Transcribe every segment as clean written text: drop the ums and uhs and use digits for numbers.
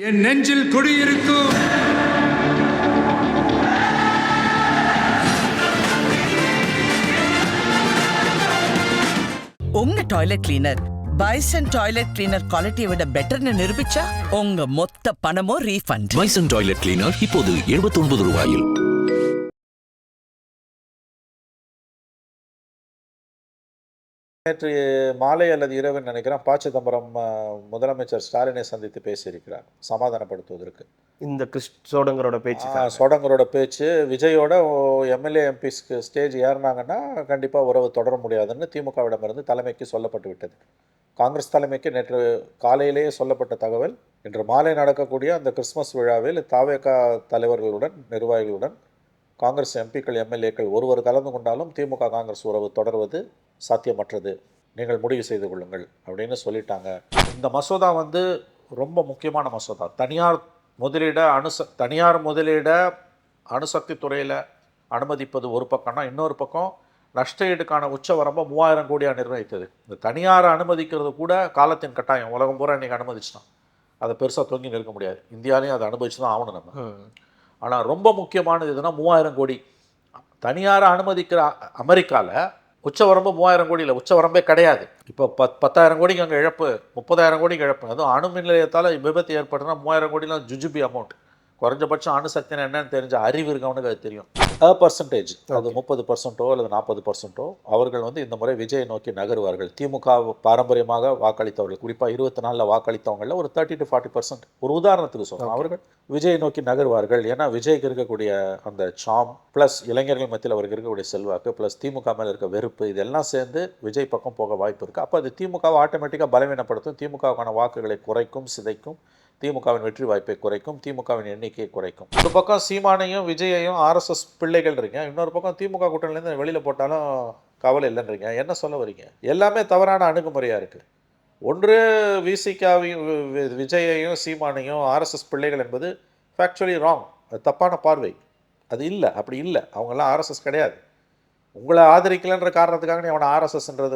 என் நெஞ்சில் குடியிருக்கும் உங்க toilet cleaner bison toilet cleaner குவாலிட்டியை விட பெட்டர்னு நிரூபிச்சா உங்க மொத்த பணமும் ரீஃபண்ட். பைசன் டாய்லெட் கிளீனர் இப்போது 79 ரூபாயில். நேற்று மாலை அல்லது இரவு நினைக்கிறேன் சிதம்பரம் முதலமைச்சர் ஸ்டாலினை சந்தித்து பேசியிருக்கிறார் சமாதானப்படுத்துவதற்கு. இந்த சோடங்கரோட பேச்சு சோடங்கரோட பேச்சு விஜயோட எம்எல்ஏ எம்பிஸ்க்கு ஸ்டேஜ் ஏறினாங்கன்னா கண்டிப்பாக உறவு தொடர முடியாதுன்னு திமுகவிடமிருந்து தலைமைக்கு சொல்லப்பட்டு விட்டது. காங்கிரஸ் தலைமைக்கு நேற்று காலையிலேயே சொல்லப்பட்ட தகவல், இன்று மாலை நடக்கக்கூடிய அந்த கிறிஸ்மஸ் விழாவில் தாவேகா தலைவர்களுடன் நிர்வாகிகளுடன் காங்கிரஸ் எம்பிக்கள் எம்எல்ஏக்கள் ஒருவர் கலந்து கொண்டாலும் திமுக காங்கிரஸ் உறவு தொடர்வது சாத்தியமற்றது, நீங்கள் முடிவு செய்து கொள்ளுங்கள் அப்படின்னு சொல்லிட்டாங்க. இந்த மசோதா ரொம்ப முக்கியமான மசோதா. தனியார் முதலீட அணுசக்தி துறையில் அனுமதிப்பது ஒரு பக்கம்னா, இன்னொரு பக்கம் நஷ்ட ஈடுக்கான உச்சவரம்பை 3000 கோடியாக நிர்ணயித்தது. இந்த தனியாரை அனுமதிக்கிறது கூட காலத்தின் கட்டாயம். உலகம் பூரா இன்றைக்கி அனுமதிச்சிட்டோம், அதை பெருசாக தொங்கி நிற்க முடியாது. இந்தியாலையும் அதை அனுமதிச்சு தான் ஆகணும் நம்ம. ஆனால் ரொம்ப முக்கியமானது எதுனா 3000 கோடி. தனியாரை அனுமதிக்கிற அமெரிக்காவில் உச்சவரம்பு 3000 கோடி இல்லை, உச்சவரம்பே கிடையாது. இப்போ 10,000 கோடிக்கு அங்கே இழப்பு, 30,000 கோடிக்கு இழப்பு. அதுவும் அணு மின் நிலையத்தால் விபத்து ஏற்பட்டுனா 3000 கோடிலாம் ஜுஜுபி அமௌண்ட். குறைஞ்சபட்சம் அணுசக்தினா என்னன்னு தெரிஞ்ச அறிவு இருக்கவனுக்கு அது தெரியும். பர்சன்டேஜ் அது 30% அல்லது 40% அவர்கள் இந்த முறை விஜயை நோக்கி நகருவார்கள். திமுக பாரம்பரியமாக வாக்களித்தவர்கள், குறிப்பாக 24 வாக்களித்தவங்களில் ஒரு 30 to 40%, ஒரு உதாரணத்துக்கு சொல்கிறோம், அவர்கள் விஜயை நோக்கி நகருவார்கள். ஏன்னா விஜய்க்கு இருக்கக்கூடிய அந்த சாம் ப்ளஸ் இளைஞர்கள் மத்தியில் அவருக்கு இருக்கக்கூடிய செல்வாக்கு ப்ளஸ் திமுக மேலே இருக்க வெறுப்பு, இதெல்லாம் சேர்ந்து விஜய் பக்கம் போக வாய்ப்பு இருக்குது. அப்போ அது திமுகவை ஆட்டோமேட்டிக்காக பலவீனப்படுத்தும், திமுகவுக்கான வாக்குகளை குறைக்கும், சிதைக்கும், திமுகவின் வெற்றி வாய்ப்பை குறைக்கும், திமுகவின் எண்ணிக்கையை குறைக்கும். ஒரு பக்கம் சீமானையும் விஜயையும் ஆர்எஸ்எஸ் பிள்ளைகள் இருக்கீங்க, இன்னொரு பக்கம் திமுக கூட்டணிலேருந்து வெளியில் போட்டாலும் கவலை இல்லைன்றீங்க. என்ன சொல்ல வரீங்க? எல்லாமே தவறான அணுகுமுறையாக இருக்குது. ஒன்று விசிகாவையும் விஜயையும் சீமானையும் ஆர்எஸ்எஸ் பிள்ளைகள் என்பது ஃபேக்சுவலி ராங், அது தப்பான பார்வை. அது இல்லை, அப்படி இல்லை. அவங்கெல்லாம் ஆர்எஸ்எஸ் கிடையாது. உங்களை ஆதரிக்கலைன்ற காரணத்துக்காக நீ அவனை ஆர்எஸ்எஸ்ன்றது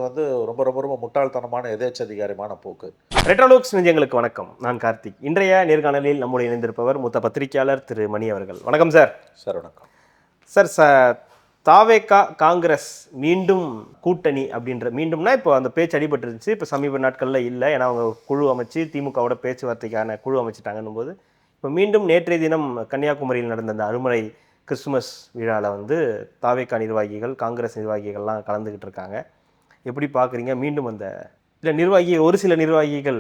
ரொம்ப ரொம்ப ரொம்ப முட்டாள்தனமான எதேச்சதிகாரமான போக்கு. ரெட்ரோலோக்ஸ் நெஞ்சங்களுக்கு வணக்கம். நான் கார்த்திக். இன்றைய நேர்காணலில் நம்முடைய இணைந்திருப்பவர் மூத்த பத்திரிகையாளர் திரு மணி அவர்கள். வணக்கம் சார். சார் வணக்கம் சார். தாவேகா காங்கிரஸ் மீண்டும் கூட்டணி அப்படின்ற, மீண்டும்னா இப்போ அந்த பேச்சு அடிபட்டு இருந்துச்சு, இப்போ சமீப நாட்களில் இல்லை. ஏன்னா அவங்க குழு அமைச்சு திமுகவோட பேச்சுவார்த்தைக்கான குழு அமைச்சிட்டாங்கன்னும் போது இப்போ மீண்டும் நேற்றைய தினம் கன்னியாகுமரியில் நடந்த அந்த அருமறை கிறிஸ்துமஸ் விழாவில் தாவேகா நிர்வாகிகள் காங்கிரஸ் நிர்வாகிகள்லாம் கலந்துக்கிட்டு இருக்காங்க. எப்படி பார்க்குறீங்க? மீண்டும் அந்த ஒரு சில நிர்வாகிகள்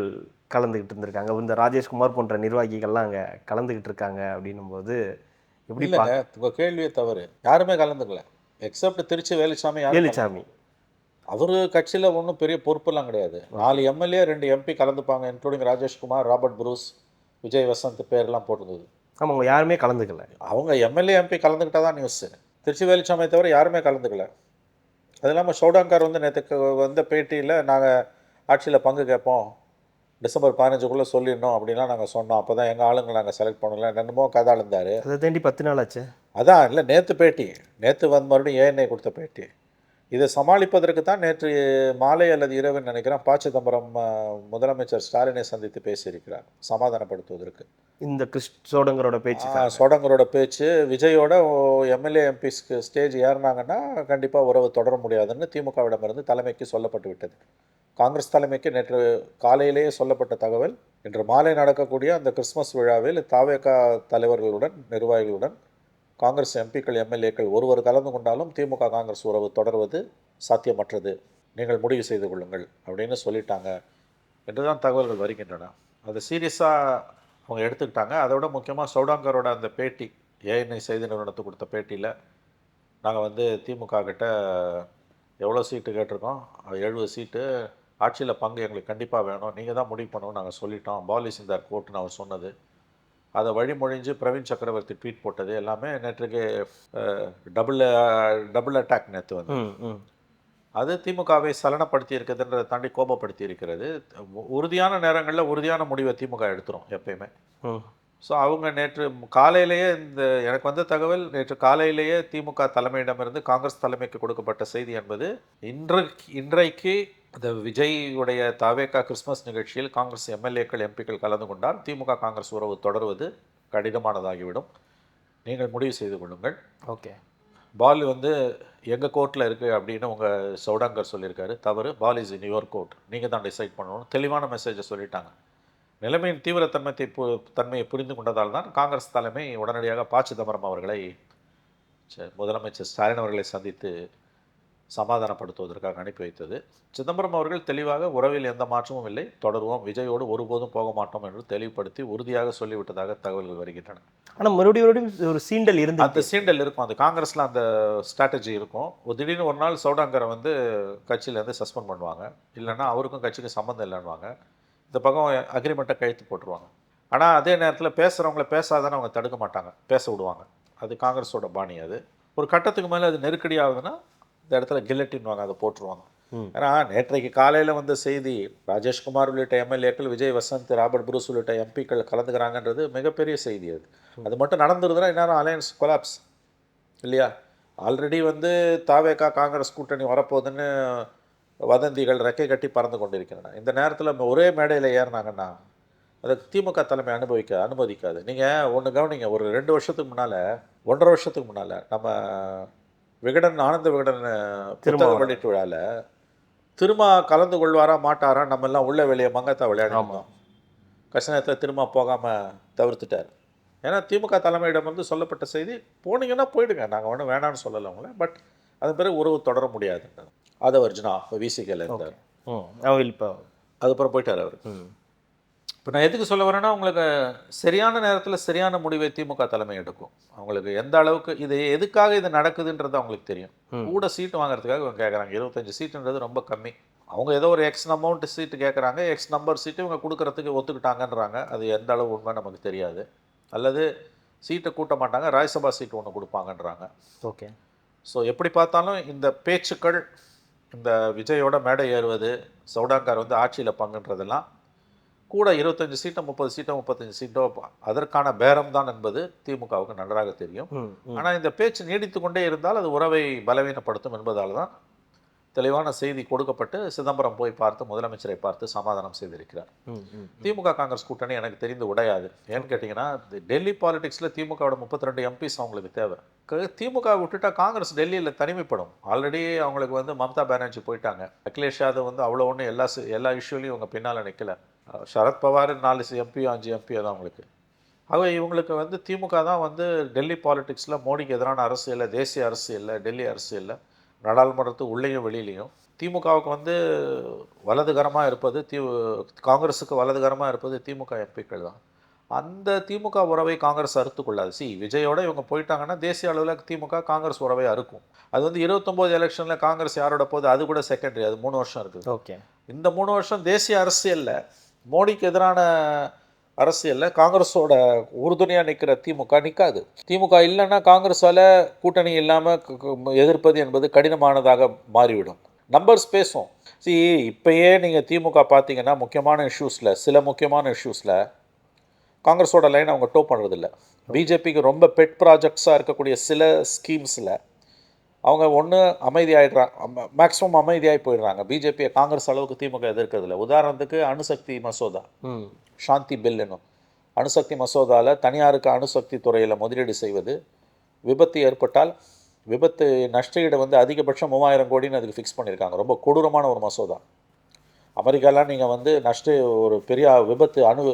கலந்துக்கிட்டு இருந்திருக்காங்க, இந்த ராஜேஷ்குமார் போன்ற நிர்வாகிகள்லாம் அங்கே கலந்துக்கிட்டு இருக்காங்க அப்படின்னும் போது எப்படி உங்கள் கேள்வியே தவறு. யாருமே கலந்துக்கல எக்ஸப்ட் திருச்சி வேலுச்சாமி. அவர் கட்சியில் ஒன்றும் பெரிய பொறுப்பெல்லாம் கிடையாது. 4 எம்எல்ஏ 2 எம்பி கலந்துப்பாங்க, including Rajeshkumar, Robert Bruce, Vijay Vasanth பேர்லாம் போட்டிருந்தது. ஆமாம், அவங்க யாருமே கலந்துக்கல. அவங்க எம்எல்ஏ எம்பி கலந்துக்கிட்டால் தான் நியூஸு. திருச்சி வேலுச்சாமியை தவிர யாருமே கலந்துக்கல. அது இல்லாமல் ஷோடாங்கார் நேற்றுக்கு வந்த பேட்டியில் நாங்கள் ஆட்சியில் பங்கு கேட்போம், டிசம்பர் 15 சொல்லிடணும் அப்படின்லாம் நாங்கள் சொன்னோம். அப்போ தான் எங்கள் ஆளுங்களை நாங்கள் செலக்ட் பண்ணல, என்னமோ கதை இருந்தார். அதை தாண்டி 10 நாள் ஆச்சு. அதான் இல்லை, நேற்று பேட்டி, நேற்று மறுபடியும் ஏஎன்ஐ கொடுத்த பேட்டி. இதை சமாளிப்பதற்கு தான் நேற்று மாலை அல்லது இரவு நினைக்கிறேன் சிதம்பரம் முதலமைச்சர் ஸ்டாலினை சந்தித்து பேசியிருக்கிறார் சமாதானப்படுத்துவதற்கு. இந்த சோடங்கரோட பேச்சு விஜயோட எம்எல்ஏ எம்பிஸ்க்கு ஸ்டேஜ் ஏறினாங்கன்னா கண்டிப்பாக உறவு தொடர முடியாதுன்னு திமுகவிடமிருந்து தலைமைக்கு சொல்லப்பட்டு விட்டது. காங்கிரஸ் தலைமைக்கு நேற்று காலையிலேயே சொல்லப்பட்ட தகவல், இன்று மாலை நடக்கக்கூடிய அந்த கிறிஸ்மஸ் விழாவில் தாவேகா தலைவர்களுடன் நிர்வாகிகளுடன் காங்கிரஸ் எம்பிக்கள் எம்எல்ஏக்கள் ஒருவர் கலந்து கொண்டாலும் திமுக காங்கிரஸ் உறவு தொடர்வது சாத்தியமற்றது, நீங்கள் முடிவு செய்து கொள்ளுங்கள் அப்படின்னு சொல்லிட்டாங்க என்று தான் தகவல்கள் வருகின்றன. அதை சீரியஸாக அவங்க எடுத்துக்கிட்டாங்க. அதோட முக்கியமாக சௌடாங்கரோட அந்த பேட்டி, ஏஎன்ஐ செய்தி நிறுவனத்துக்கு கொடுத்த பேட்டியில், நாங்கள் திமுக கிட்ட எவ்வளோ சீட்டு கேட்டிருக்கோம், 70 சீட்டு, ஆட்சியில் பங்கு எங்களுக்கு கண்டிப்பாக வேணும், நீங்கள் தான் முடிவு பண்ணணும்னு நாங்கள் சொல்லிட்டோம், பாலிஸ் இந்த கோர்ட்டுன்னு அவர் சொன்னது, அதை வழிமொழிஞ்சு பிரவீன் சக்கரவர்த்தி ட்வீட் போட்டது எல்லாமே நேற்றுக்கு டபுள் அட்டாக். நேற்று அது திமுகவை சலனப்படுத்தி இருக்கிறதுன்றதை தாண்டி கோபப்படுத்தி இருக்கிறது. உறுதியான நேரங்களில் உறுதியான முடிவை திமுக எடுத்துரும் எப்பயுமே. ஸோ அவங்க நேற்று காலையிலேயே எனக்கு வந்த தகவல் நேற்று காலையிலேயே திமுக தலைமையிடமிருந்து காங்கிரஸ் தலைமைக்கு கொடுக்கப்பட்ட செய்தி என்பது இன்றைக்கு இந்த விஜய்யுடைய தாவேகா கிறிஸ்மஸ் நிகழ்ச்சியில் காங்கிரஸ் எம்எல்ஏக்கள் எம்பிக்கள் கலந்து கொண்டால் திமுக காங்கிரஸ் உறவு தொடர்வது கடினமானதாகிவிடும். நீங்கள் முடிவு செய்து கொள்ளுங்கள். ஓகே, பால் எங்கள் கோர்ட்டில் இருக்குது அப்படின்னு உங்கள் சௌடாங்கர் சொல்லியிருக்காரு. தவறு. Ball is in your court. நீங்கள் தான் டிசைட் பண்ணணும். தெளிவான மெசேஜை சொல்லிட்டாங்க. நிலைமையின் தன்மையை புரிந்து கொண்டதால் தான் காங்கிரஸ் தலைமை உடனடியாக ப. சிதம்பரம் அவர்களை முதலமைச்சர் ஸ்டாலின் அவர்களை சந்தித்து சமாதானப்படுத்துவதற்காக அனுப்பி வைத்தது. சிதம்பரம் அவர்கள் தெளிவாக உறவில் எந்த மாற்றமும் இல்லை, தொடருவோம், விஜயோடு ஒருபோதும் போக மாட்டோம் என்று தெளிவுபடுத்தி உறுதியாக சொல்லிவிட்டதாக தகவல்கள் வருகின்றன. ஆனால் மறுபடியும் ஒரு சீண்டல் இருந்து அந்த சீண்டல் இருக்கும். அந்த காங்கிரஸில் அந்த ஸ்ட்ராட்டஜி இருக்கும். திடீர்னு ஒரு நாள் சௌடாங்கரை கட்சியிலேருந்து சஸ்பெண்ட் பண்ணுவாங்க, இல்லைன்னா அவருக்கும் கட்சிக்கு சம்மந்தம் இல்லைன்னுவாங்க. இந்த பக்கம் அக்ரிமெண்ட்டை கழுத்து போட்டுருவாங்க. ஆனால் அதே நேரத்தில் பேசுகிறவங்கள பேசாதானே அவங்க தடுக்க மாட்டாங்க, பேச விடுவாங்க. அது காங்கிரஸோட பாணி. அது ஒரு கட்டத்துக்கு மேலே அது நெருக்கடி ஆகுதுன்னா இந்த இடத்துல கில்லட்டின்வாங்க, அதை போட்டுருவாங்க. ஏன்னா நேற்றைக்கு காலையில் வந்த செய்தி ராஜேஷ்குமார் உள்ளிட்ட எம்எல்ஏக்கள், விஜய் வசந்த், ராபர்ட் புரூஸ் உள்ளிட்ட எம்பிக்கள் கலந்துக்கிறாங்கன்றது மிகப்பெரிய செய்தி. அது மட்டும் நடந்துருதுன்னா இந்நேரம் அலையன்ஸ் கொலாப்ஸ் இல்லையா? ஆல்ரெடி தாவேகா காங்கிரஸ் கூட்டணி வரப்போகுதுன்னு வதந்திகள் ரெக்கை கட்டி பறந்து கொண்டிருக்கின்றன. இந்த நேரத்தில் ஒரே மேடையில் ஏறினாங்கன்னா அதை திமுக தலைமை அனுமதிக்காது. நீங்கள் ஒன்று கவனிங்க, ஒரு 2 வருஷத்துக்கு முன்னால் 1.5 வருஷத்துக்கு முன்னால் நம்ம ஆனந்த விகடன் புத்தக வெளியீட்டு விழாவில் திரும்ப கலந்து கொள்வாரா மாட்டாரா, நம்ம எல்லாம் உள்ள வெளியே மங்கத்தா விளையாடணும். கஷ்டத்தில் திரும்ப போகாமல் தவிர்த்துட்டார். ஏன்னா திமுக தலைமையிடம் சொல்லப்பட்ட செய்தி, போனீங்கன்னா போயிடுங்க, நாங்கள் ஒன்றும் வேணான்னு சொல்லலை அவங்கள, பட் அது பிறகு உறவு தொடர முடியாது. ஆதவர்ஜுனா இப்போ விசிகேல இருந்தார், இப்போ அதுக்கப்புறம் போயிட்டார் அவர். இப்போ நான் எதுக்கு சொல்ல வரேன்னா, உங்களுக்கு சரியான நேரத்தில் சரியான முடிவை திமுக தலைமை எடுக்கும். அவங்களுக்கு எந்த அளவுக்கு இது எதுக்காக இது நடக்குதுன்றது அவங்களுக்கு தெரியும். கூட சீட்டு வாங்குறதுக்காக இவங்க கேட்குறாங்க. 25 சீட்டுன்றது ரொம்ப கம்மி. அவங்க ஏதோ ஒரு எக்ஸ் அமௌண்ட் சீட்டு கேட்குறாங்க, எக்ஸ் நம்பர் சீட்டு இவங்க கொடுக்கறதுக்கு ஒத்துக்கிட்டாங்கன்றாங்க. அது எந்த அளவு உண்மை நமக்கு தெரியாது. அல்லது சீட்டை கூட்ட மாட்டாங்க, ராஜ்யசபா சீட்டு ஒன்று கொடுப்பாங்கன்றாங்க. ஓகே. ஸோ எப்படி பார்த்தாலும் இந்த பேச்சுக்கள், இந்த விஜயோட மேடை ஏறுவது, சௌடாங்கர் ஆட்சியில் பங்குன்றதெல்லாம் கூட 25 சீட்டோ 30 சீட்டோ 35 சீட்டோ அதற்கான பேரம் தான் என்பது திமுகவுக்கு நன்றாக தெரியும். ஆனால் இந்த பேச்சு நீடித்து கொண்டே இருந்தால் அது உறவை பலவீனப்படுத்தும் என்பதால் தான் தெளிவான செய்தி கொடுக்கப்பட்டு சிதம்பரம் போய் பார்த்து முதலமைச்சரை பார்த்து சமாதானம் செய்திருக்கிறார். திமுக காங்கிரஸ் கூட்டணி எனக்கு தெரிந்து உடையாது. ஏன்னு கேட்டிங்கன்னா, டெல்லி பாலிடிக்ஸில் திமுகவோட 32 எம்பிஸ் அவங்களுக்கு தேவை. திமுக விட்டுட்டா காங்கிரஸ் டெல்லியில் தனிமைப்படும். ஆல்ரெடி அவங்களுக்கு மம்தா பானர்ஜி போயிட்டாங்க. அகிலேஷ் யாதவ் அவ்வளோ ஒன்றும் எல்லா இஷ்யூலையும் இவங்க பின்னால் நிற்கல. சரத்பவார் 4 எம்பி 5 எம்பி தான் அவங்களுக்கு. ஆக இவங்களுக்கு திமுக தான் டெல்லி பாலிடிக்ஸில் மோடிக்கு எதிரான அரசியலில், தேசிய அரசியலில், டெல்லி அரசியலில், நாடாளுமன்றத்துக்கு உள்ளேயும் வெளியிலையும் திமுகவுக்கு வலதுகரமாக இருப்பது காங்கிரஸுக்கு வலதுகரமாக இருப்பது திமுக எம்பிக்கள் தான். அந்த திமுக உறவை காங்கிரஸ் அறுத்து கொள்ளாது. விஜயோட இவங்க போயிட்டாங்கன்னா தேசிய அளவில் திமுக காங்கிரஸ் உறவை அறுக்கும். அது 29 எலெக்ஷனில் காங்கிரஸ் யாரோட போகுது அது கூட செகண்டரி. அது 3 வருஷம் இருக்குது. ஓகே. இந்த 3 வருஷம் தேசிய அரசியலில் மோடிக்கு எதிரான அரசியலில் காங்கிரஸோட உறுதுணையாக நிற்கிற திமுக நிற்காது. திமுக இல்லைன்னா காங்கிரஸால் கூட்டணி இல்லாமல் எதிர்ப்பது என்பது கடினமானதாக மாறிவிடும். நம்பர்ஸ் பேசும். இப்போயே நீங்கள் திமுக பார்த்தீங்கன்னா சில முக்கியமான இஷ்யூஸில் காங்கிரஸோட லைன் அவங்க டோ பண்ணுறதில்ல. பிஜேபிக்கு ரொம்ப பெட் ப்ராஜெக்ட்ஸாக இருக்கக்கூடிய சில ஸ்கீம்ஸில் அவங்க மேக்ஸிமம் அமைதியாகி போயிடுறாங்க. பிஜேபியை காங்கிரஸ் அளவுக்கு திமுக எதிர்க்கிறதில்ல. உதாரணத்துக்கு அணுசக்தி மசோதா, சாந்தி பில் என்னும் அணுசக்தி மசோதாவில் தனியாருக்கு அணுசக்தி துறையில் முதலீடு செய்வது, விபத்து ஏற்பட்டால் விபத்து நஷ்டஈடு அதிகபட்சம் 3000 கோடின்னு அதுக்கு ஃபிக்ஸ் பண்ணியிருக்காங்க. ரொம்ப கொடூரமான ஒரு மசோதா. அமெரிக்காலாம் நீங்கள் ஒரு பெரிய விபத்து, அணு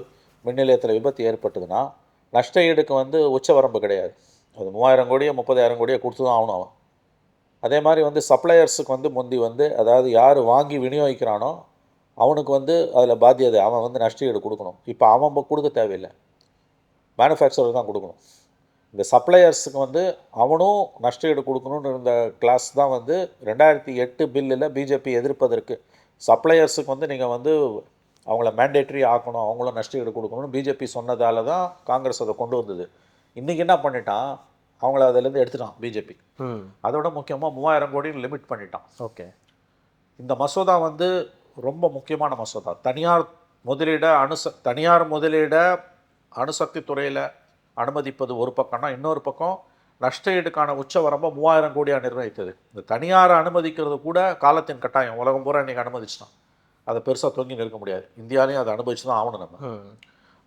மின் நிலையத்தில் விபத்து ஏற்பட்டதுன்னா நஷ்டஈடுக்கு உச்சவரம்பு கிடையாது. அது 3000 கோடியோ 30,000 கோடியோ கொடுத்து தான் ஆகணும். அவன் அதே மாதிரி சப்ளையர்ஸுக்கு முந்தி அதாவது யார் வாங்கி விநியோகிக்கிறானோ அவனுக்கு அதில் பாத்தியதை அவன் நஷ்டஈடு கொடுக்கணும். இப்போ அவன் கொடுக்க தேவையில்லை, மேனுஃபேக்சரர் தான் கொடுக்கணும். இந்த சப்ளையர்ஸுக்கு அவனும் நஷ்டஈடு கொடுக்கணுன்னு இருந்த கிளாஸ் தான் 2008 பில்லில் பிஜேபி எதிர்ப்பதற்கு சப்ளையர்ஸுக்கு நீங்கள் அவங்கள மேண்டேட்ரி ஆக்கணும், அவங்களும் நஷ்டஈடு கொடுக்கணும்னு பிஜேபி சொன்னதால தான் காங்கிரஸ் அதை கொண்டு வந்தது. இன்றைக்கி என்ன பண்ணிட்டான், அவங்கள அதிலேருந்து எடுத்துட்டான் பிஜேபி. அதோட முக்கியமாக 3000 கோடின்னு லிமிட் பண்ணிட்டான். ஓகே. இந்த மசோதா ரொம்ப முக்கியமான மசோதா. தனியார் முதலீட அணுசக்தி துறையில் அனுமதிப்பது ஒரு பக்கம்னா, இன்னொரு பக்கம் நஷ்ட ஈடுக்கான உச்சவரம்பை 3000 கோடியாக நிர்ணயித்தது. இந்த தனியாரை அனுமதிக்கிறது கூட காலத்தின் கட்டாயம். உலகம் பூரா இன்றைக்கி அனுமதிச்சிட்டோம், அதை பெருசாக தொங்கி நிற்க முடியாது. இந்தியாலையும் அதை அனுமதிச்சு தான் ஆகணும் நம்ம.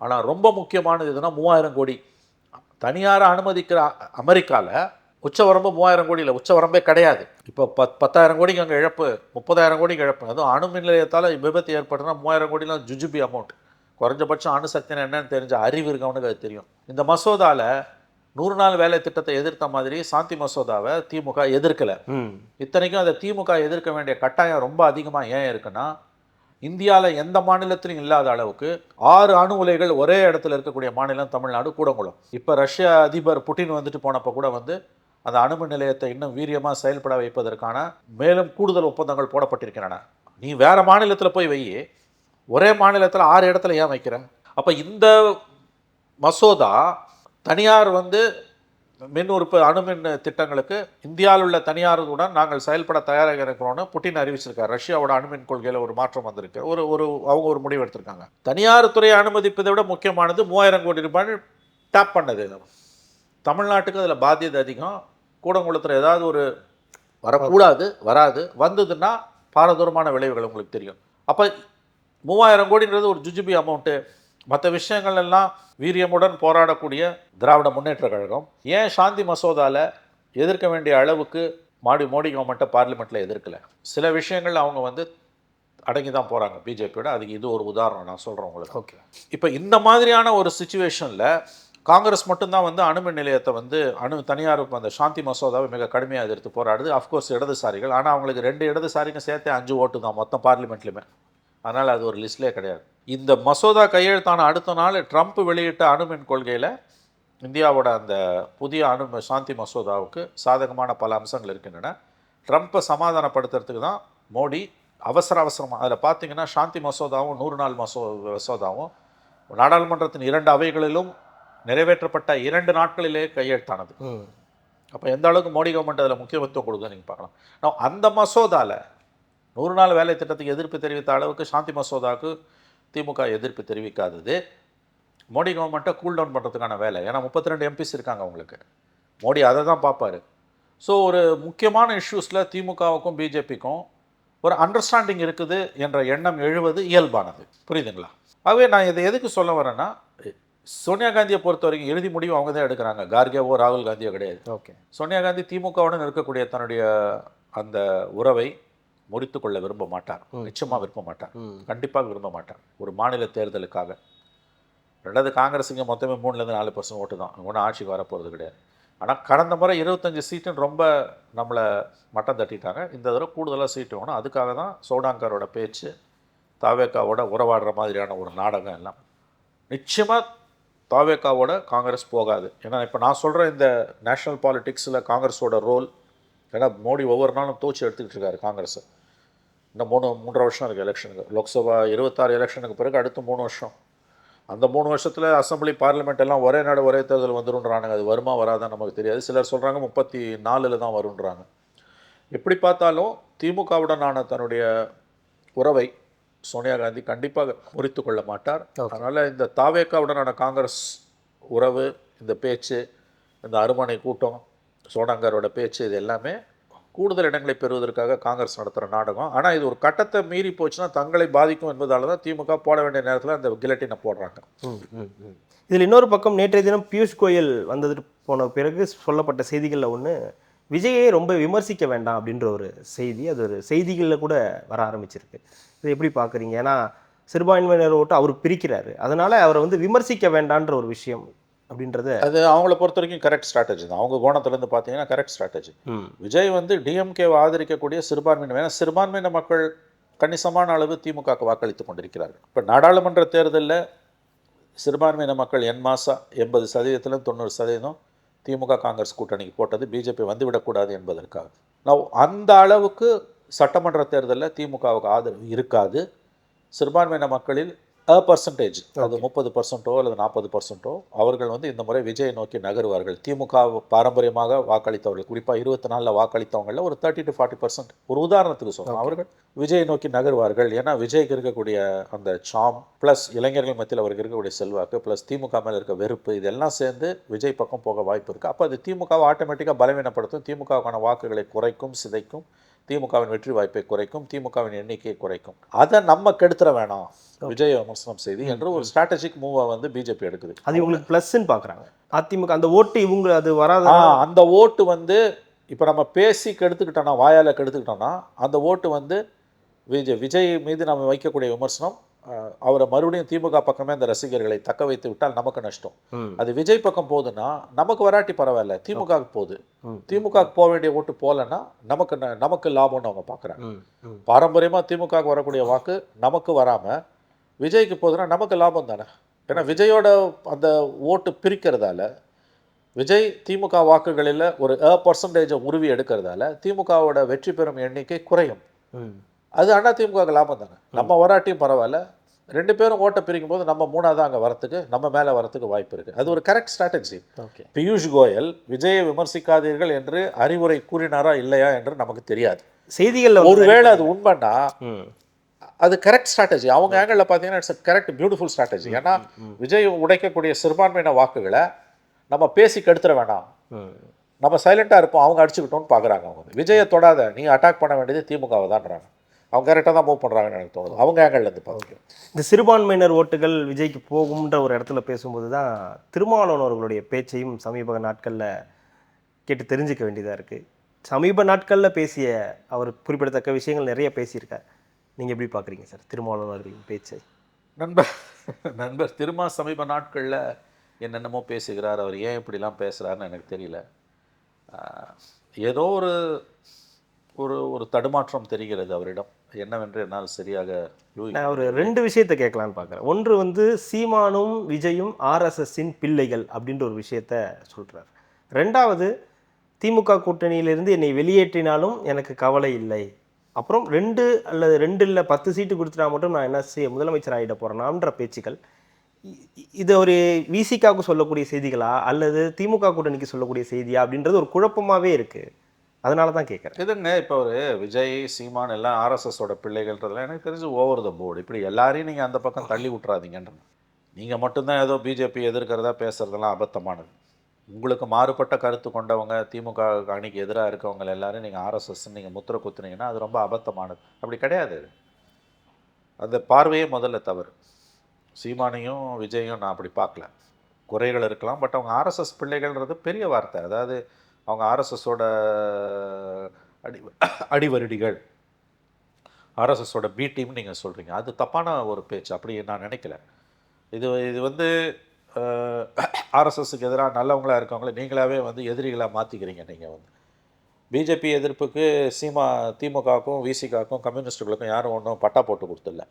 ஆனால் ரொம்ப முக்கியமானது எதுனா 3000 கோடி. தனியாரை அனுமதிக்கிற அமெரிக்காவில் உச்சவரம்பு 3000 கோடி இல்லை, உச்சவரம்பே கிடையாது. இப்போ 10,000 கோடிக்கு அங்கே இழப்பு, 30,000 கோடிக்கு இழப்பு. அதுவும் அணு மின் நிலையத்தால் விபத்து ஏற்பட்டுனா 3000 கோடிலாம் ஜுஜுபி அமௌண்ட். குறைஞ்சபட்சம் அணுசக்தினா என்னன்னு தெரிஞ்ச அறிவு இருக்கவனுக்கு அது தெரியும். இந்த மசோதாவில் 100 நாள் வேலை திட்டத்தை எதிர்த்த மாதிரி சாந்தி மசோதாவை திமுக எதிர்க்கலை. இத்தனைக்கும் அதை திமுக எதிர்க்க வேண்டிய கட்டாயம் ரொம்ப அதிகமாக ஏன் இருக்குன்னா, இந்தியாவில் எந்த மாநிலத்திலும் இல்லாத அளவுக்கு 6 அணு உலைகள் ஒரே இடத்துல இருக்கக்கூடிய மாநிலம் தமிழ்நாடு, கூடங்குளம். இப்போ ரஷ்ய அதிபர் புட்டின் வந்துட்டு போனப்போ கூட அந்த அணுமின் நிலையத்தை இன்னும் வீரியமாக செயல்பட வைப்பதற்கான மேலும் கூடுதல் ஒப்பந்தங்கள் போடப்பட்டிருக்கின்றன. நீ வேறு மாநிலத்தில் போய் வை, ஒரே மாநிலத்தில் 6 இடத்துல ஏன் வைக்கிறேன்? அப்போ இந்த மசோதா தனியார் மின் உற்பத்தி அணுமின் திட்டங்களுக்கு இந்தியாவில் உள்ள தனியாருடன் நாங்கள் செயல்பட தயாராக இருக்கிறோன்னு புட்டின் அறிவிச்சிருக்காரு. ரஷ்யாவோட அணுமின் கொள்கையில் ஒரு மாற்றம் வந்திருக்கு. அவங்க ஒரு முடிவு எடுத்திருக்காங்க. தனியார் துறையை அனுமதிப்பதை விட முக்கியமானது 3000 கோடி ரூபாய் டேப் பண்ணது. தமிழ்நாட்டுக்கு அதில் பாத்தியதை அதிகம். கூடங்குளத்தில் ஏதாவது ஒரு வரக்கூடாது, வராது, வந்ததுன்னா பாரதூரமான விளைவுகள் உங்களுக்கு தெரியும். அப்போ 3000 கோடின்றது ஒரு ஜுஜுபி அமௌண்ட்டு. மற்ற விஷயங்கள் எல்லாம் வீரியமுடன் போராடக்கூடிய திராவிட முன்னேற்ற கழகம் ஏன் சாந்தி மசோதாவில் எதிர்க்க வேண்டிய அளவுக்கு மோடி கவர்மெண்ட்டை பார்லிமெண்ட்டில் எதிர்க்கலை? சில விஷயங்கள் அவங்க அடங்கி தான் போகிறாங்க பிஜேபியோட. அதுக்கு இது ஒரு உதாரணம் நான் சொல்கிறேன் உங்களுக்கு. ஓகே. இப்போ இந்த மாதிரியான ஒரு சிச்சுவேஷனில் காங்கிரஸ் மட்டும்தான் அணுமின் நிலையத்தை தனியாருக்கு அந்த சாந்தி மசோதாவை மிக கடுமையாக எதிர்த்து போராடுது. அஃப்கோர்ஸ் இடதுசாரிகள், ஆனால் அவங்களுக்கு 2 இடதுசாரிங்க சேர்த்து 5 ஓட்டு தான் மொத்தம் பார்லிமெண்ட்லையுமே. அதனால் அது ஒரு லிஸ்ட்லேயே கிடையாது. இந்த மசோதா கையெழுத்தான அடுத்த நாள் ட்ரம்ப் வெளியிட்ட அணுமின் கொள்கையில் இந்தியாவோட அந்த புதிய சாந்தி மசோதாவுக்கு சாதகமான பல அம்சங்கள் இருக்கின்றன. ட்ரம்ப்பை சமாதானப்படுத்துறதுக்கு தான் மோடி அவசரமாக அதில் பார்த்தீங்கன்னா சாந்தி மசோதாவும் 100 நாள் மசோதாவும் நாடாளுமன்றத்தின் 2 அவைகளிலும் நிறைவேற்றப்பட்ட 2 நாட்களிலே கையெழுத்தானது. அப்போ எந்த அளவுக்கு மோடி கவர்மெண்ட் அதில் முக்கியத்துவம் கொடுக்குது நீங்கள் பார்க்கலாம். நான் அந்த மசோதாவில் 100 நாள் வேலை திட்டத்துக்கு எதிர்ப்பு தெரிவித்த அளவுக்கு சாந்தி மசோதாவுக்கு திமுக எதிர்ப்பு தெரிவிக்காதது மோடி கவர்மெண்ட்டை கூல் டவுன் பண்ணுறதுக்கான வேலை. ஏன்னா 32 எம்பிஸ் இருக்காங்க அவங்களுக்கு. மோடி அதை தான் பார்ப்பார். ஸோ ஒரு முக்கியமான இஷ்யூஸில் திமுகவுக்கும் பிஜேபிக்கும் ஒரு அண்டர்ஸ்டாண்டிங் இருக்குது என்ற எண்ணம் எழுவது இயல்பானது. புரியுதுங்களா? ஆகவே நான் இதை எதுக்கு சொல்ல வரேன்னா, சோனியா காந்தியை பொறுத்த வரைக்கும் இறுதி முடிவு அவங்க தான் எடுக்கிறாங்க. கார்கேவோ ராகுல் காந்தியோ கிடையாது. ஓகே. சோனியா காந்தி திமுகவுடன் இருக்கக்கூடிய தன்னுடைய அந்த உறவை முறித்து கொள்ள விரும்ப மாட்டார். நிச்சயமாக விரும்ப மாட்டார், கண்டிப்பாக விரும்ப மாட்டார். ஒரு மாநில தேர்தலுக்காக. 2வது காங்கிரஸுங்க மொத்தமே 3-4% ஓட்டு தான், ஒன்றும் ஆட்சிக்கு வரப்போகிறது கிடையாது. ஆனால் கடந்த முறை 25 சீட்டுன்னு ரொம்ப நம்மளை மட்டம் தட்டிட்டாங்க. இந்த தடவை கூடுதலாக சீட்டு வேணும். அதுக்காக தான் சோடாங்கரோட பேச்சு, தாவேக்காவோட உறவாடுற மாதிரியான ஒரு நாடகம் எல்லாம். நிச்சயமாக தாவேக்காவோட காங்கிரஸ் போகாது. ஏன்னா இப்போ நான் சொல்கிற இந்த நேஷ்னல் பாலிட்டிக்ஸில் காங்கிரஸோட ரோல், ஏன்னா மோடி ஒவ்வொரு நாளும் தோச்சி எடுத்துக்கிட்டு இருக்காரு காங்கிரஸை. இன்னும் 3.5 வருஷம் இருக்குது எலெக்ஷனுக்கு. லோக்சபா 26 எலெக்ஷனுக்கு பிறகு அடுத்து 3 வருஷம். அந்த 3 வருஷத்தில் அசம்பிளி பார்லிமெண்ட் எல்லாம் ஒரே நாடு ஒரே தேர்தல் வந்துருன்றாங்க. அது வருமா வராதான் நமக்கு தெரியாது. சிலர் சொல்கிறாங்க 34 தான் வருன்றாங்க. எப்படி பார்த்தாலும் திமுகவுடனான தன்னுடைய உறவை சோனியா காந்தி கண்டிப்பாக முறித்து கொள்ள மாட்டார். அதனால் இந்த தாவேக்காவுடனான காங்கிரஸ் உறவு, இந்த பேச்சு, இந்த அருமனை கூட்டம், சோடாங்கரோட பேச்சு, இது எல்லாமே கூடுதல் இடங்களை பெறுவதற்காக காங்கிரஸ் நடத்துகிற நாடகம். ஆனால் இது ஒரு கட்டத்தை மீறி போச்சுன்னா தங்களை பாதிக்கும் என்பதால தான் திமுக போட வேண்டிய நேரத்தில் அந்த கிலட்டினை போடுறாங்க. இதில் இன்னொரு பக்கம் நேற்றைய தினம் பியூஷ் கோயல் வந்தது போன பிறகு சொல்லப்பட்ட செய்திகளில் ஒன்று, விஜயை ரொம்ப விமர்சிக்க வேண்டாம் அப்படின்ற ஒரு செய்தி. அது ஒரு செய்திகளில் கூட வர ஆரம்பிச்சிருக்கு. இதை எப்படி பார்க்குறீங்க? ஏன்னா சிறுபான்மையினர் ஓட்டு அவர் பிரிக்கிறாரு, அதனால் அவரை விமர்சிக்க வேண்டான்ற ஒரு விஷயம் அப்படின்றது அது அவங்கள பொறுத்த வரைக்கும் கரெக்ட் ஸ்ட்ராட்டஜி தான். அவங்க கோணத்துலேருந்து பார்த்தீங்கன்னா கரெக்ட் ஸ்ட்ராட்டஜி. விஜய் டிஎம்கேவை ஆதரிக்கக்கூடிய சிறுபான்மையினர், ஏன்னா சிறுபான்மையின மக்கள் கணிசமான அளவு திமுகவுக்கு வாக்களித்து கொண்டிருக்கிறார்கள். இப்போ நாடாளுமன்ற தேர்தலில் சிறுபான்மையின மக்கள் என் மாசா 80% 90% திமுக காங்கிரஸ் கூட்டணிக்கு போட்டது பிஜேபி வந்துவிடக்கூடாது என்பதற்காக. நான் அந்த அளவுக்கு சட்டமன்ற தேர்தலில் திமுகவுக்கு ஆதரவு இருக்காது. சிறுபான்மையின மக்களில் பர்சன்டேஜ், அது 30% அல்லது 40% அவர்கள் வந்து இந்த முறை விஜயை நோக்கி நகருவார்கள். திமுக பாரம்பரியமாக வாக்களித்தவர்கள், குறிப்பாக 24 வாக்களித்தவங்களில் ஒரு 30 to 40%, ஒரு உதாரணத்துக்கு சொல்கிறோம், அவர்கள் விஜயை நோக்கி நகருவார்கள். ஏன்னா விஜய்க்கு இருக்கக்கூடிய அந்த சாம் ப்ளஸ் இளைஞர்கள் மத்தியில் அவருக்கு இருக்கக்கூடிய செல்வாக்கு ப்ளஸ் திமுக மேலே இருக்க வெறுப்பு, இதெல்லாம் சேர்ந்து விஜய் பக்கம் போக வாய்ப்பு இருக்குது. அப்போ அது திமுகவை ஆட்டோமேட்டிக்காக பலவீனப்படுத்தும், திமுகவுக்கான வாக்குகளை குறைக்கும், சிதைக்கும், திமுகவின் வெற்றி வாய்ப்பை குறைக்கும், திமுகவின் எண்ணிக்கையை குறைக்கும். அதை நம்ம கெடுத்துட வேணாம் விஜய் விமர்சனம் செய்து என்று ஒரு ஸ்ட்ராட்டஜிக் மூவை வந்து பிஜேபி எடுக்குது. அது உங்களுக்கு ப்ளஸ்ன்னு பார்க்குறாங்க. அதிமுக அந்த ஓட்டு இவங்க அது வராத அந்த ஓட்டு வந்து இப்போ நம்ம பேசி கெடுத்துக்கிட்டோம்னா, வாயால் கெடுத்துக்கிட்டோம்னா, அந்த ஓட்டு வந்து விஜய் மீது நம்ம வைக்கக்கூடிய விமர்சனம் அவரை மறுபடியும் திமுக பக்கமே அந்த ரசிகர்களை தக்க வைத்து விட்டால் நமக்கு நஷ்டம். அது விஜய் பக்கம் போகுதுன்னா நமக்கு வராட்டி பரவாயில்ல, திமுகவுக்கு போகுது, திமுகவுக்கு போக வேண்டிய ஓட்டு போகலன்னா நமக்கு லாபம்னு அவங்க பார்க்குறாங்க. பாரம்பரியமாக திமுகவுக்கு வரக்கூடிய வாக்கு நமக்கு வராமல் விஜய்க்கு போகுதுன்னா நமக்கு லாபம் தானே. ஏன்னா விஜயோட அந்த ஓட்டு பிரிக்கிறதால, விஜய் திமுக வாக்குகளில் ஒரு பர்சன்டேஜை உருவி எடுக்கிறதால திமுகவோட வெற்றி பெறும் எண்ணிக்கை குறையும். அது அண்ணா திமுக லாபம் தானே. நம்ம வராட்டியும் பரவாயில்ல, 2 பேரும் ஓட்டை பிரிக்கும் போது நம்ம 3ஆவது அங்கே வரத்துக்கு, நம்ம மேலே வரத்துக்கு வாய்ப்பு இருக்குது. அது ஒரு கரெக்ட் ஸ்ட்ராட்டஜி. பியூஷ் கோயல் விஜயை விமர்சிக்காதீர்கள் என்று அறிவுரை கூறினாரா இல்லையா என்று நமக்கு தெரியாது. செய்திகள் ஒருவேளை அது உண்மைன்னா அது கரெக்ட் ஸ்ட்ராட்டஜி. அவங்க ஆங்கிளில் பார்த்தீங்கன்னா இட்ஸ் கரெக்ட் பியூட்டிஃபுல் ஸ்ட்ராட்டஜி. ஏன்னா விஜய் உடைக்கக்கூடிய சிறுபான்மையின வாக்குகளை நம்ம பேசி கெடுத்துட வேணாம், நம்ம சைலண்டாக இருப்போம், அவங்க அடிச்சுக்கிட்டோம்னு பார்க்குறாங்க. அவங்க விஜயை தொடாத, நீ அட்டாக் பண்ண வேண்டியது திமுகவை தான்றாங்க. அவங்க கரெக்டாக தான் மூவ் பண்ணுறாங்கன்னு எனக்கு தோணுது. அவங்க ஆங்கிள்லேருந்து பார்க்க இந்த சிறுபான்மையினர் ஓட்டுகள் விஜய்க்கு போகும்ன்ற ஒரு இடத்துல பேசும்போது தான் திருமாவளவன் அவர்களுடைய பேச்சையும் சமீப நாட்களில் கேட்டு தெரிஞ்சுக்க வேண்டியதாக இருக்குது. சமீப நாட்களில் பேசிய அவர் குறிப்பிடத்தக்க விஷயங்கள் நிறைய பேசியிருக்கார். நீங்கள் எப்படி பார்க்குறீங்க சார் திருமாவளவன் அவர்களின் பேச்சை? நண்பர் சமீப நாட்களில் என்னென்னமோ பேசுகிறார். அவர் ஏன் இப்படிலாம் பேசுகிறாருன்னு எனக்கு தெரியல. ஏதோ ஒரு தடுமாற்றம் தெரிகிறது அவரிடம். என்னவென்று என்னால் சரியாக நான் ஒரு 2 விஷயத்தை கேட்கலான்னு பார்க்குறேன். ஒன்று வந்து சீமானும் விஜயும் ஆர்எஸ்எஸ்ஸின் பிள்ளைகள் அப்படின்ற ஒரு விஷயத்த சொல்கிறார். 2வது திமுக கூட்டணியிலிருந்து என்னை வெளியேற்றினாலும் எனக்கு கவலை இல்லை, அப்புறம் 2 அல்லது 2 இல்லை 10 சீட்டு கொடுத்துட்டா மட்டும் நான் என்ன முதலமைச்சர் ஆகிட போகிறேனான்ற பேச்சுக்கள். இது ஒரு விசிகாவுக்கு சொல்லக்கூடிய செய்திகளா அல்லது திமுக கூட்டணிக்கு சொல்லக்கூடிய செய்தியா அப்படின்றது ஒரு குழப்பமாகவே இருக்குது. அதனால தான் கேட்குறேன். இதுங்க இப்போ ஒரு விஜய் சீமான் எல்லாம் ஆர்எஸ்எஸோட பிள்ளைகள்ன்றதுலாம் எனக்கு தெரிஞ்சு ஓவர் த போர்டு. இப்படி எல்லாரையும் நீங்கள் அந்த பக்கம் தள்ளி விட்றாதீங்கன்ற. நீங்கள் மட்டும்தான் ஏதோ பிஜேபி எதிர்க்கிறதா பேசுகிறதெல்லாம் அபத்தமானது. உங்களுக்கு மாறுபட்ட கருத்து கொண்டவங்க திமுக அணிக்கு எதிராக இருக்கவங்க எல்லாரும் நீங்கள் ஆர்எஸ்எஸ்ன்னு நீங்கள் முத்திரை குத்துனீங்கன்னா அது ரொம்ப அபத்தமானது. அப்படி கிடையாது. அந்த பார்வையே முதல்ல தவறு. சீமானையும் விஜயும் நான் அப்படி பார்க்கல. குறைகள் இருக்கலாம், பட் அவங்க ஆர்எஸ்எஸ் பிள்ளைகள்ன்றது பெரிய வார்த்தை. அதாவது அவங்க ஆர்எஸ்எஸோட அடிவருடிகள், ஆர்எஸ்எஸோட பி டீம்னு நீங்கள் சொல்கிறீங்க. அது தப்பான ஒரு பேச்சு. அப்படி நான் நினைக்கல. இது வந்து ஆர்எஸ்எஸ்க்கு எதிராக நல்லவங்களாக இருக்கவங்கள நீங்களாகவே வந்து எதிரிகளாக மாற்றிக்கிறீங்க. நீங்கள் வந்து பிஜேபி எதிர்ப்புக்கு திமுகவுக்கும் விசிகாவுக்கும் கம்யூனிஸ்டுகளுக்கும் யாரும் ஒன்றும் பட்டா போட்டு கொடுத்துடல.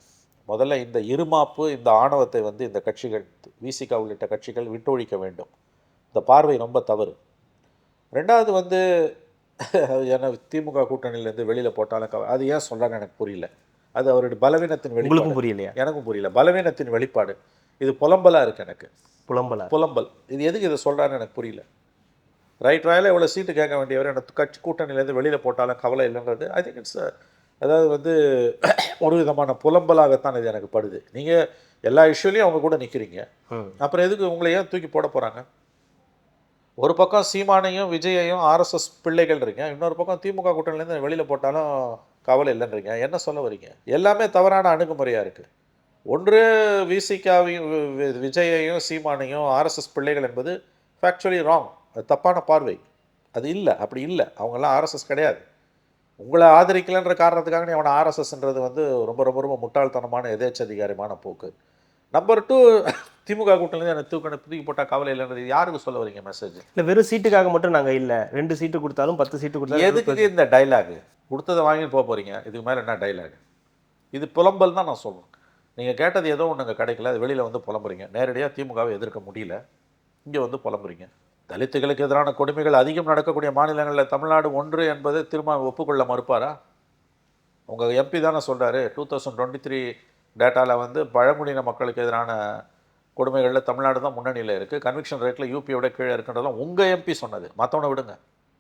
முதல்ல இந்த இருமாப்பு, இந்த ஆணவத்தை வந்து இந்த கட்சிகள், விசிகா உள்ளிட்ட கட்சிகள் விட்டொழிக்க வேண்டும். இந்த பார்வை ரொம்ப தவறு. 2வது வந்து ஏன்னா திமுக கூட்டணியிலேருந்து வெளியில் போட்டாலும் அது ஏன் சொல்கிறான்னு எனக்கு புரியல. அது அவருடைய பலவீனத்தின் வெளிப்பாடு. புரியலையா? எனக்கும் புரியல. பலவீனத்தின் வெளிப்பாடு. இது புலம்பலாக இருக்குது எனக்கு. புலம்பல். இது எதுக்கு இதை சொல்கிறான்னு எனக்கு புரியல. ரைட் ராயில் இவ்வளோ சீட்டு கேட்க வேண்டியவர் எனக்கு கட்சி கூட்டணியிலேருந்து வெளியில் போட்டாலும் கவலை இல்லைன்றது ஐ திங்க் இட்ஸ் அதாவது வந்து ஒரு விதமான புலம்பலாகத்தான் இது எனக்கு படுது. நீங்கள் எல்லா இஷ்யூலையும் அவங்க கூட நிற்கிறீங்க, அப்புறம் எதுக்கு உங்களை ஏன் தூக்கி போட போகிறாங்க? ஒரு பக்கம் சீமானையும் விஜயையும் ஆர்எஸ்எஸ் பிள்ளைகள் இருக்கீங்க, இன்னொரு பக்கம் திமுக கூட்டணியிலேருந்து வெளியில் போட்டாலும் கவலை இல்லைன்றீங்க. என்ன சொல்ல வரீங்க? எல்லாமே தவறான அணுகுமுறையாக இருக்குது. ஒன்று விசிகாவையும் விஜயையும் சீமானையும் ஆர்எஸ்எஸ் பிள்ளைகள் என்பது ஃபேக்சுவலி ராங். அது தப்பான பார்வை. அது இல்லை, அப்படி இல்லை. அவங்கெல்லாம் ஆர்எஸ்எஸ் கிடையாது. உங்களை ஆதரிக்கலைன்ற காரணத்துக்காக நீ அவனை ஆர்எஸ்எஸ்ன்றது வந்து ரொம்ப ரொம்ப ரொம்ப முட்டாள்தனமான எதேச்சதிகாரமான போக்கு. நம்பர் 2, திமுக கூட்டணியில் எனக்கு தூக்கி போட்டால் கவலை இல்லைன்றது யாருக்கு சொல்ல வரீங்க மெசேஜ்? இல்லை, வெறும் சீட்டுக்காக மட்டும் நாங்கள் இல்லை, 2 சீட்டு கொடுத்தாலும் 10 சீட்டு கொடுத்தாலும் எதுக்கு இந்த டைலாக்? கொடுத்ததை வாங்கிட்டு போக போகிறீங்க. இதுக்கு மேலே என்ன டைலாக்? இது புலம்பல் தான் நான் சொல்லுவேன். நீங்கள் கேட்டது ஏதோ ஒன்று கிடைக்கல, அது வெளியில் வந்து புலம்புறீங்க. நேரடியாக திமுகவை எதிர்க்க முடியல, இங்கே வந்து புலம்புறீங்க. தலித்துகளுக்கு எதிரான கொடுமைகள் அதிகம் நடக்கக்கூடிய மாநிலங்களில் தமிழ்நாடு ஒன்று என்பதை திரும்ப ஒப்புக்கொள்ள மறுப்பாரா? உங்கள் எம்பி தானே சொல்கிறாரு 2023 டேட்டாவில் வந்து பழங்குடியின மக்களுக்கு எதிரான கொடுமைகளில் தமிழ்நாடு தான் முன்னணியில் இருக்குது. கன்விக்ஷன் ரேட்டில் யூபியோட கீழே இருக்குன்றதெல்லாம் உங்கள் எம்பி சொன்னது, மற்றவனை விடுங்க.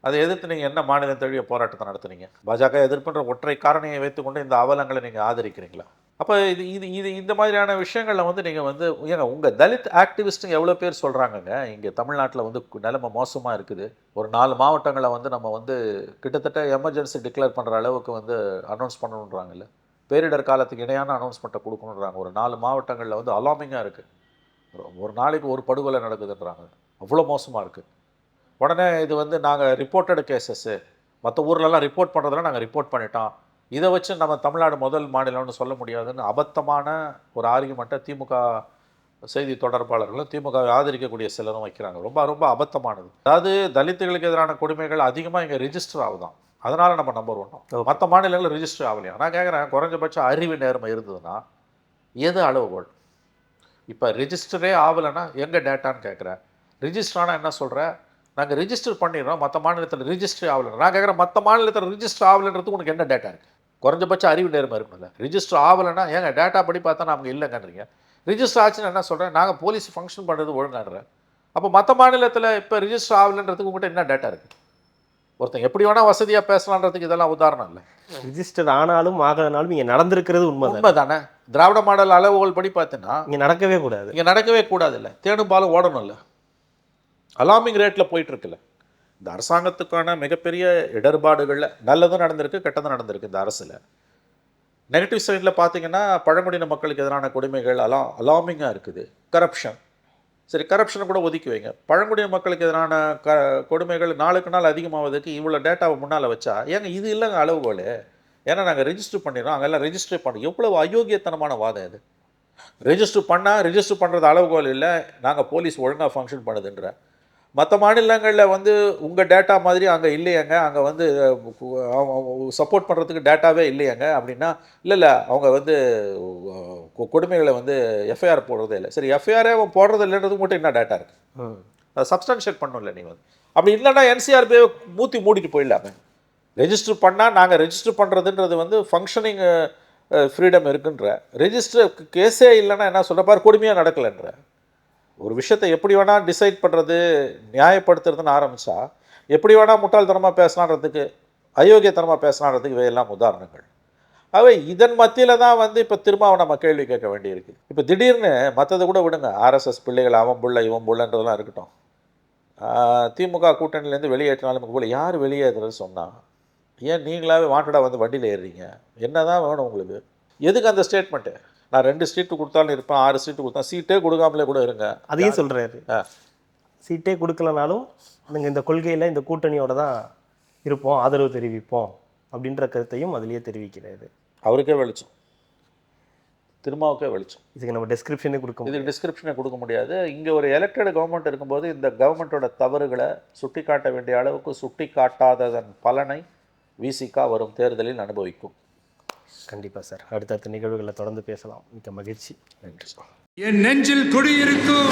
அதை எதிர்த்து நீங்கள் என்ன மாநிலம் தழுவிய போராட்டத்தை நடத்துனீங்க? பாஜக எதிர்ப்புன்ற ஒற்றை காரணியை வைத்துக்கொண்டு இந்த அவலங்களை நீங்கள் ஆதரிக்கிறீங்களா? அப்போ இது இது இது இந்த மாதிரியான விஷயங்களில் வந்து நீங்கள் வந்து ஏங்க உங்கள் தலித் ஆக்டிவிஸ்ட்டுங்க எவ்வளோ பேர் சொல்கிறாங்கங்க இங்கே தமிழ்நாட்டில் வந்து நிலைமை மோசமாக இருக்குது, ஒரு 4 மாவட்டங்களை வந்து நம்ம வந்து கிட்டத்தட்ட எமர்ஜென்சி டிக்ளேர் பண்ணுற அளவுக்கு வந்து அனௌன்ஸ் பண்ணணுன்றாங்கல்ல, பேரிடர் காலத்துக்கு இணையான அனௌன்ஸ்மெண்ட்டை கொடுக்கணுன்றாங்க. ஒரு 4 மாவட்டங்களில் வந்து அலாமிங்காக இருக்குது, ஒரு நாளைக்கு ஒரு படுகொலை நடக்குதுன்றாங்க, அவ்வளோ மோசமாக இருக்குது. உடனே இது வந்து நாங்கள் ரிப்போர்ட்டட் கேசஸ்ஸு, மற்ற ஊர்லலாம் ரிப்போர்ட் பண்ணுறதுலாம் நாங்கள் ரிப்போர்ட் பண்ணிட்டோம், இதை வச்சு நம்ம தமிழ்நாடு முதல் மாநிலம்னு சொல்ல முடியாதுன்னு அபத்தமான ஒரு ஆர்குமெண்ட்டை திமுக செய்தி தொடர்பாளர்களும் திமுகவை ஆதரிக்கக்கூடிய சிலரும் வைக்கிறாங்க. ரொம்ப ரொம்ப அபத்தமானது. அதாவது தலித்துகளுக்கு எதிரான கொடுமைகள் அதிகமாக இங்கே ரிஜிஸ்டர் ஆகுதான், அதனால் நம்ம நம்பர் 1. மற்ற மாநிலங்களில் ரிஜிஸ்டர் ஆகலையா? நான் கேட்குறேன், குறைஞ்சபட்சம் அறிவு நேர்மை இருந்ததுன்னா எது அளவுகோல்? இப்போ ரிஜிஸ்டரே ஆகலைன்னா எங்கே டேட்டான்னு கேட்குறேன். ரிஜிஸ்டர் ஆனால் என்ன சொல்கிறேன், நாங்கள் ரிஜிஸ்டர் பண்ணிடுறோம், மற்ற மாநிலத்தில் ரிஜிஸ்டர் ஆகலைன்னு. நான் கேட்குறேன், மற்ற மாநிலத்தில் ரிஜிஸ்டர் ஆகலைன்றதுக்கு உனக்கு என்ன டேட்டா இருக்குது? குறைஞ்சபட்ச அறிவு நேர்மை இருக்கும்ல. ரிஜிஸ்டர் ஆகலைன்னா ஏங்க டேட்டா படி பார்த்தா நமக்கு இல்லைங்கன்றீங்க. ரிஜிஸ்டர் ஆச்சுன்னு என்ன சொல்கிறேன், நாங்கள் போலீஸ் ஃபங்க்ஷன் பண்ணுறது ஒழுங்காடுறேன். அப்போ மற்ற மாநிலத்தில் இப்போ ரிஜிஸ்டர் ஆகலைன்றதுக்கு உங்கள்கிட்ட என்ன டேட்டா இருக்குது? ஒருத்தன் எப்படி வேணால் வசதியாக பேசலான்றதுக்கு இதெல்லாம் உதாரணம் இல்லை. ரிஜிஸ்டர் ஆனாலும் ஆகலனாலும் இங்கே நடந்திருக்கிறது உண்மை தானே. திராவிட மாடல் அளவுகள் படி பார்த்தீங்கன்னா இங்கே நடக்கவே கூடாது, இங்கே நடக்கவே கூடாது. இல்லை தேடும் பாலும் ஓடணும் இல்லை, அலாமிங் ரேட்டில் போயிட்டுருக்குல்ல. இந்த அரசாங்கத்துக்கான மிகப்பெரிய இடர்பாடுகளில் நல்லதும் நடந்திருக்கு, கெட்டதும் நடந்திருக்கு. இந்த அரசில் நெகட்டிவ் சைடில் பார்த்தீங்கன்னா பழங்குடியின மக்களுக்கு எதிரான கொடுமைகள் அலாமிங்காக இருக்குது. கரப்ஷன், சரி கரப்ஷனை கூட ஒதுக்கி வைங்க. பழங்குடியின மக்களுக்கு எதிரான கொடுமைகள் நாளுக்கு நாள் அதிகமாவதுக்கு இவ்வளோ டேட்டாவை முன்னால் வச்சா ஏங்க இது இல்லைங்க அளவுகோல்? ஏன்னா நாங்கள் ரெஜிஸ்டர் பண்ணிடுறோம், அங்கெல்லாம் ரெஜிஸ்டர் பண்ணோம். எவ்வளோ அயோக்கியத்தனமான வாதம் இது. ரெஜிஸ்டர் பண்ணுறது அளவுகோல் இல்லை, நாங்கள் போலீஸ் ஒழுங்காக ஃபங்க்ஷன் பண்ணுதுன்ற. மற்ற மாநிலங்களில் வந்து உங்கள் டேட்டா மாதிரி அங்கே இல்லையாங்க, அங்கே வந்து சப்போர்ட் பண்ணுறதுக்கு டேட்டாவே இல்லையாங்க அப்படின்னா, இல்லை அவங்க வந்து கொடுமைகளை வந்து எஃப்ஐஆர் போடுறதே இல்லை. சரி எஃப்ஐஆரே போடுறது இல்லைன்றது மட்டும் என்ன டேட்டா இருக்குது? அதை சப்ஸ்டான்ஷியேட் பண்ணணும் இல்லை நீங்கள் வந்து. அப்படி இல்லைன்னா என்சிஆர்பியை மூடிட்டு போயிடலாமே. ரெஜிஸ்டர் பண்ணால் நாங்கள் ரெஜிஸ்டர் பண்ணுறதுன்றது வந்து ஃபங்க்ஷனிங் ஃப்ரீடம் இருக்குன்ற. ரெஜிஸ்டர் கேஸே இல்லைன்னா என்ன சொல்கிற பாரு கொடுமையாக நடக்கலைன்ற. ஒரு விஷயத்தை எப்படி வேணால் டிசைட் பண்ணுறது, நியாயப்படுத்துறதுன்னு ஆரம்பித்தா எப்படி வேணால் முட்டாள்தனமாக பேசலான்றதுக்கு, அயோக்கியத்தனமாக பேசலான்றதுக்கு இவையெல்லாம் உதாரணங்கள். அவை இதன் மத்தியில் தான் வந்து இப்போ திரும்ப நம்ம கேள்வி கேட்க வேண்டியிருக்கு. இப்போ திடீர்னு மற்றதை கூட விடுங்க, ஆர்எஸ்எஸ் பிள்ளைகள் அவன் புள்ள இவன் புள்ளன்றதெல்லாம் இருக்கட்டும், திமுக கூட்டணியிலேருந்து வெளியேற்றினாலும் கூட யார் வெளியேற்றுறது சொன்னால், ஏன் நீங்களாவே வாண்டடாக வந்து வண்டியில் ஏறுறீங்க? என்ன தான் வேணும் உங்களுக்கு? எதுக்கு அந்த ஸ்டேட்மெண்ட்டு? நான் 2 சீட்டு கொடுத்தாலும் இருப்பேன், 6 சீட்டு கொடுத்தா சீட்டே கொடுக்காமலே கூட இருங்க. அதையும் சொல்கிறாரு, சீட்டே கொடுக்கலனாலும் நீங்கள் இந்த கொள்கையில் இந்த கூட்டணியோட தான் இருப்போம், ஆதரவு தெரிவிப்போம் அப்படின்ற கருத்தையும் அதுலேயே தெரிவிக்கிறாரு. அவருக்கே வெளிச்சம், திருமாவுக்கே வெளிச்சம். இதுக்கு நம்ம டிஸ்கிரிப்ஷனே கொடுக்க முடியாது. இங்கே ஒரு எலெக்டட் கவர்மெண்ட் இருக்கும்போது இந்த கவர்மெண்ட்டோட தவறுகளை சுட்டி காட்ட வேண்டிய அளவுக்கு சுட்டி காட்டாததன் பலனை விசிகா வரும் தேர்தலில் அனுபவிக்கும். கண்டிப்பாக சார். அடுத்தடுத்த நிகழ்வுகளை தொடர்ந்து பேசலாம். மிக்க மகிழ்ச்சி. நன்றி சார். என் நெஞ்சில் குடியிருக்கும்